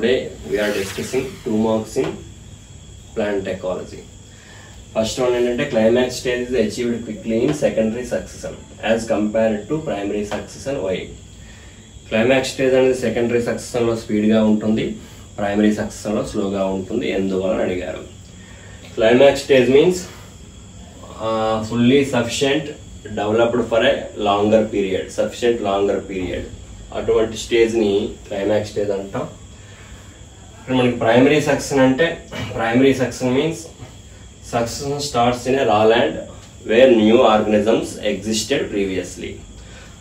Today we are discussing 2 marks in plant ecology. First one is climax stage is achieved quickly in secondary succession as compared to primary succession. Why? Climax stage and secondary succession lo speed ga untundi, primary succession lo slow ga untundi. Enduvalana adigaru. Climax stage means fully sufficient developed for a longer period, sufficient longer period. అటువంటి స్టేజ్ని climax stage అంటాం. మనకి primary succession అంటే primary succession means succession starts in a raw land where new organisms existed previously.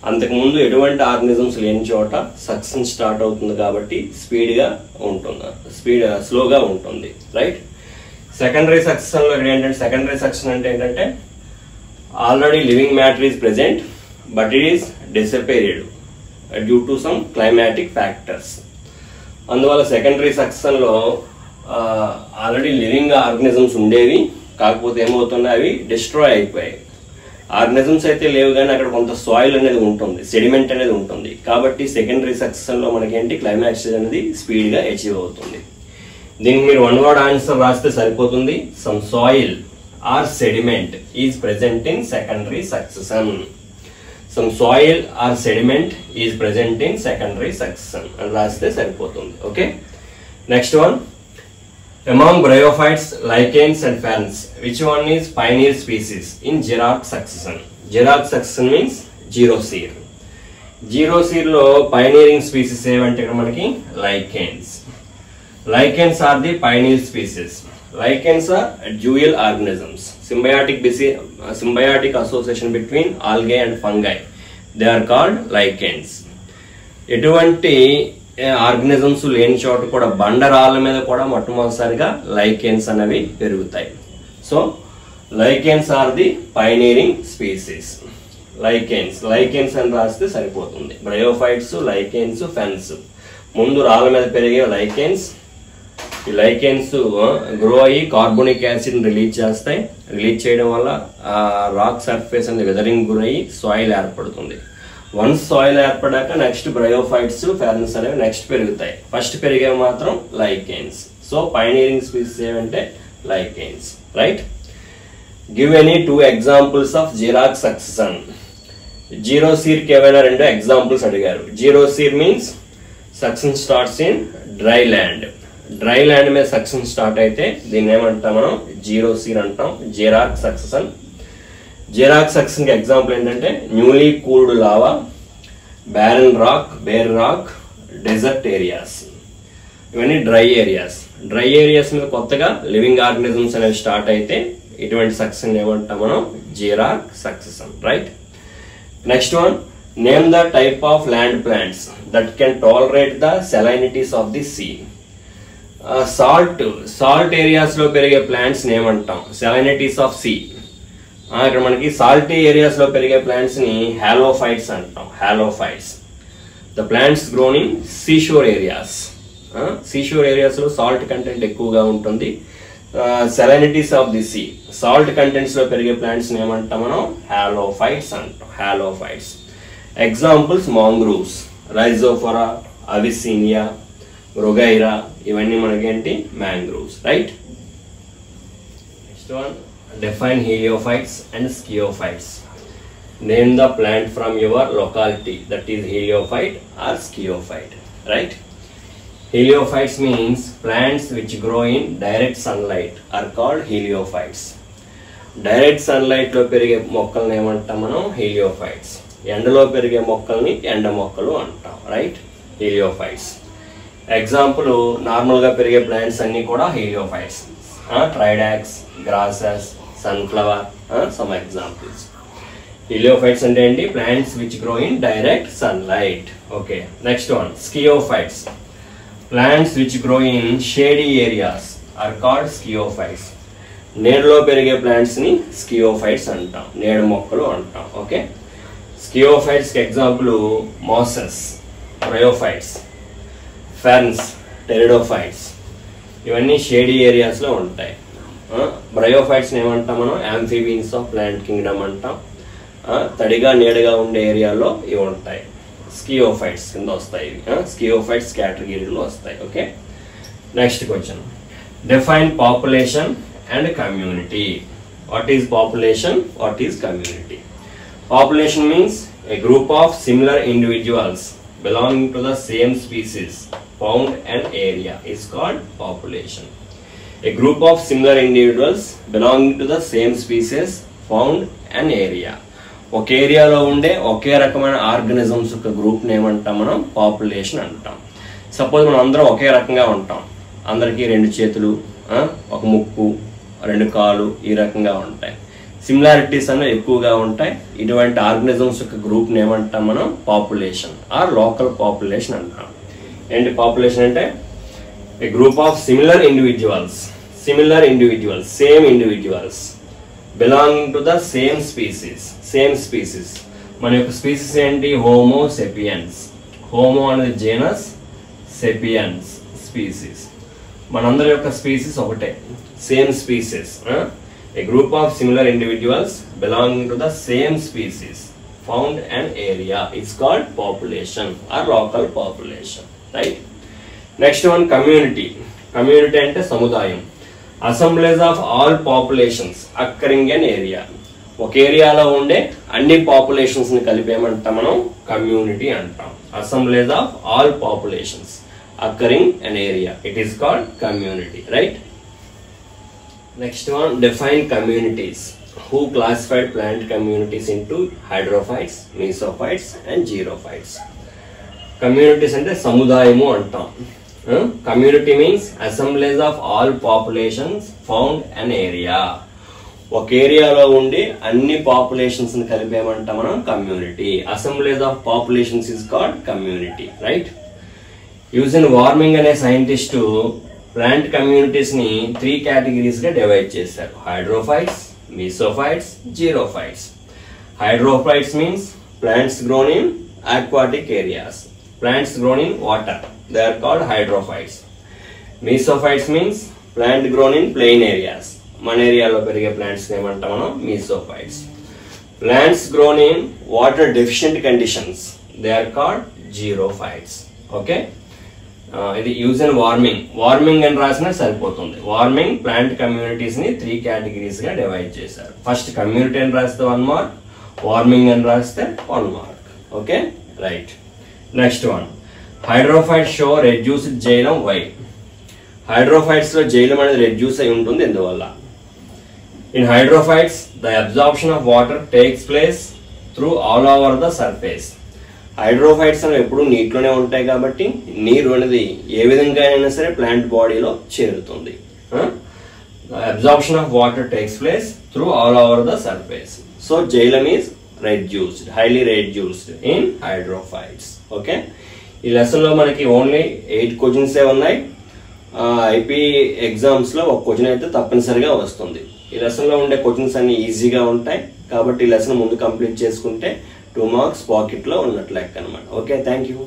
అంతకుముందు ఎటువంటి organisms లేని చోట succession start అవుతుంది కాబట్టి స్లోగా ఉంటుంది, రైట్. సెకండరీ సక్సెషన్లో ఏంటంటే సెకండరీ సక్సెషన్ అంటే ఏంటంటే already living matter is present but it is disappeared due to some climatic factors. అందువల్ల సెకండరీ సక్సెషన్ లో ఆల్రెడీ లివింగ్ ఆర్గనిజమ్స్ ఉండేవి, కాకపోతే ఏమవుతున్నాయి, అవి డిస్ట్రాయ్ అయిపోయాయి. ఆర్గనిజమ్స్ అయితే లేవు కానీ అక్కడ కొంత సాయిల్ అనేది ఉంటుంది, సెడిమెంట్ అనేది ఉంటుంది. కాబట్టి సెకండరీ సక్సెషన్ లో మనకేంటి క్లైమాక్స్ అనేది స్పీడ్ గా అచీవ్ అవుతుంది. దీనికి మీరు వన్ వర్డ్ ఆన్సర్ రాస్తే సరిపోతుంది. Some soil or sediment is present in secondary succession. Some soil or sediment is present in secondary succession and రాస్తే సరిపోతుంది. Okay, next one, among bryophytes, lichens and ferns, which one is pioneer species in Xerox succession? Xerox succession means xeroseer. Xeroseer లో pioneering species ఏమంటే ఇక్కడ మనకి lichens. Lichens are the pioneer species. Lichens are dual organisms. Symbiotic association between algae and fungi. They are called lichens. ఎటువంటి organisms లేని చోట కూడా బండరాళ్ళ మీద కూడా మొట్టమొదటిసారిగా లైకెన్స్ అనేవి పెరుగుతాయి. So lichens are the pioneering species. Lichens అని రాస్తే సరిపోతుంది. Bryophytes, lichens, ferns. ముందు రాళ్ళ మీద పెరిగే లైకెన్స్. ఈ లైకెన్స్ గ్రో అయ్యి కార్బోనిక్ యాసిడ్ రిలీజ్ చేస్తాయి. రిలీజ్ చేయడం వల్ల రాక్ సర్ఫేస్ అనేది వెదరింగ్ గురయ్యి సాయిల్ ఏర్పడుతుంది. వన్స్ సాయిల్ ఏర్పడాక నెక్స్ట్ బ్రయోఫైట్స్, ఫెర్న్స్ అనేవి నెక్స్ట్ పెరుగుతాయి. ఫస్ట్ పెరిగేవి మాత్రం లైకెన్స్. సో పైనీరింగ్ స్పీసీస్ ఏమంటే lichens, right. Give any 2 examples of xerarch succession. Xerosere కి ఏమైనా 2 ఎగ్జాంపుల్స్ అడిగారు. Xerosere means succession starts in dry land. Dry land మీద సక్సెషన్ స్టార్ట్ అయితే దీన్ని ఏమంటాం మనం, జీరోసీర్ అంటాం. Xerarch succession. జిరాక్స్ సక్సెషన్ కి ఎగ్జాంపుల్ ఏంటంటే newly cooled lava, barren rock, bare rock, desert areas. ఇవన్నీ డ్రై ఏరియాస్. డ్రై ఏరియాస్ మీద కొత్తగా లివింగ్ ఆర్గనిజమ్స్ అనేవి స్టార్ట్ అయితే ఇటువంటి సక్సెషన్ ఏమంటాం మనం, xerarch succession, right. Next one, name the type of land plants that can tolerate the salinities of the sea. Salt areas లో పెరిగే ప్లాంట్స్ ఏమంటాం, సెలైనిటీస్ ఆఫ్ సీ. ఇక్కడ మనకి సాల్టీ ఏరియాస్ లో పెరిగే ప్లాంట్స్ ని హాలోఫైట్స్ అంటాం. Halophytes. The plants grown in seashore areas. Seashore areas లో సాల్ట్ కంటెంట్ ఎక్కువగా ఉంటుంది. Salinities of the sea, salt contents లో పెరిగే ప్లాంట్స్ ఏమంటాం మనం, హాలోఫైట్స్ అంటాం. Halophytes. Examples mangroves, Rhizophora, Avicennia, రొగైరా. ఇవన్నీ మనకేంటి, mangroves, right. Next one, define heliophytes and sciophytes. Name the plant from your locality that is heliophyte or sciophyte, right. Heliophytes means plants which grow in direct sunlight are called heliophytes. Direct sunlight లో పెరిగే మొక్కల్ని ఏమంటాం మనం, heliophytes. ఎండలో పెరిగే మొక్కల్ని ఎండ మొక్కలు అంటాం, రైట్. heliophytes. ఎగ్జాంపుల్ నార్మల్ గా పెరిగే ప్లాంట్స్ అన్ని కూడా heliophytes. Tridax, grasses, sunflower, some examples. Heliophytes అంటే ఏంటి, plants which grow in direct sunlight. Okay, next one, sciophytes. Plants which grow in shady areas are called sciophytes. నీడలో పెరిగే plants ని స్కియోఫైట్స్ అంటాం, నీడ మొక్కలు అంటాం. ఓకే, స్కియోఫైట్స్ కి example Moses, bryophytes, Ferns, pteridophytes. ఇవన్నీ షేడీ ఏరియాస్ లో ఉంటాయి. బ్రయోఫైట్స్ ఏమంటాం మనం, యాంఫీబియన్స్ ఆఫ్ ప్లాంట్ కింగ్డమ్ అంటాం. తడిగా నీడగా ఉండే ఏరియాలో ఇవి ఉంటాయి. స్కియోఫైట్స్ కింద వస్తాయి. స్కియోఫైట్స్ కేటగిరీలో వస్తాయి. Okay, Next question. Define population and community. What is population? What is community? Population means a group of similar individuals belonging to the same species found an area is called population. A group of similar individuals belonging to the same species found an area. ఒక ఏరియాలో ఉండే ఒకే రకమైన organisms యొక్క group ఏమంటాం మనం? Population అంటాం. Suppose మనం అందరం ఒకే రకంగా ఉంటాం, అందరికీ 2 చేతులు, ఒక ముక్కు, 2 కాళ్ళు ఈ రకంగా ఉంటాయి. సిమిలారిటీస్ అనేవి ఎక్కువగా ఉంటాయి. ఇటువంటి ఆర్గానిజమ్స్ యొక్క గ్రూప్ ఏమంటాం మనం? పాపులేషన్ ఆర్ లోకల్ పాపులేషన్ అంటాం. ఏంటి పాపులేషన్ అంటే? A group of similar individuals, same individuals belonging to the same species. మన యొక్క స్పీసీస్ ఏంటి? Homo sapiens. హోమో అనేది జీనస్, సెపియన్స్ స్పీసీస్. మనందరి యొక్క స్పీసీస్ ఒకటే, same species. A group of similar individuals belonging to the same species found an area is called population or local population, right? Next one, community. Community ante samudayam. Assemblies of all populations occurring in area. ఒక ఏరియాలో ఉండే అన్ని populations ని కలిపి ఏమంటాం మనం? Community అంటాం. Assemblies of all populations occurring in area, it is called community, right? Next one, define communities. Who classified plant communities into hydrophytes, mesophytes and xerophytes? Communities అంటే సముదాయము అంటాం. Community means assemblies of all populations found an area. ఒక ఏరియాలో ఉండి అన్ని populations ని కలిపి ఏమంటాం మనం? Community. Assemblies of populations is called community, right? Eugen Warming అనే సైంటిస్టు ప్లాంట్ కమ్యూనిటీస్ ని 3 కేటగిరీస్ గా డివైడ్ చేశారు. Hydrophytes, mesophytes, xerophytes. Hydrophytes means plants grown in aquatic areas, plants grown in water, they are called hydrophytes. Mesophytes means plant grown in plain areas, మన ఏరియాలో పెరిగే plants ఏమంటాం మనం? Mesophytes. Plants grown in water deficient conditions, they are called xerophytes. Okay, ఇది use and warming అని రాసినా సరిపోతుంది. Warming plant communities ని 3 కేటగిరీస్ గా డివైడ్ చేశారు. ఫస్ట్ కమ్యూనిటీ అని రాస్తే 1 మార్క్, వార్మింగ్ అని రాస్తే 1 mark. Okay, right. Next one, hydrophytes show reduced xylem. Why? Hydrophytes లో జైలం అనేది రెడ్యూస్ అయి ఉంటుంది, ఎందువల్ల? In hydrophytes the absorption of water takes place through all over the surface. Hydrophytes అనేవి ఎప్పుడు నీటిలోనే ఉంటాయి కాబట్టి నీరు అనేది ఏ విధంగా అయినా సరే ప్లాంట్ బాడీలో చేరుతుంది. Absorption of water takes place through all over the surface. So xylem is reduced, highly reduced in hydrophytes. Okay, ఈ లెసన్ లో మనకి ఓన్లీ 8 క్వశ్చన్స్ ఉన్నాయి. ఐపీ ఎగ్జామ్స్ లో ఒక క్వశ్చన్ అయితే తప్పనిసరిగా వస్తుంది. ఈ లెసన్ లో ఉండే క్వశ్చన్స్ అన్ని ఈజీగా ఉంటాయి కాబట్టి ఈ లెసన్ ముందు కంప్లీట్ చేసుకుంటే 2 మార్క్స్ పాకెట్ లో ఉన్నట్లు లెక్క అనమాట. Okay, thank you.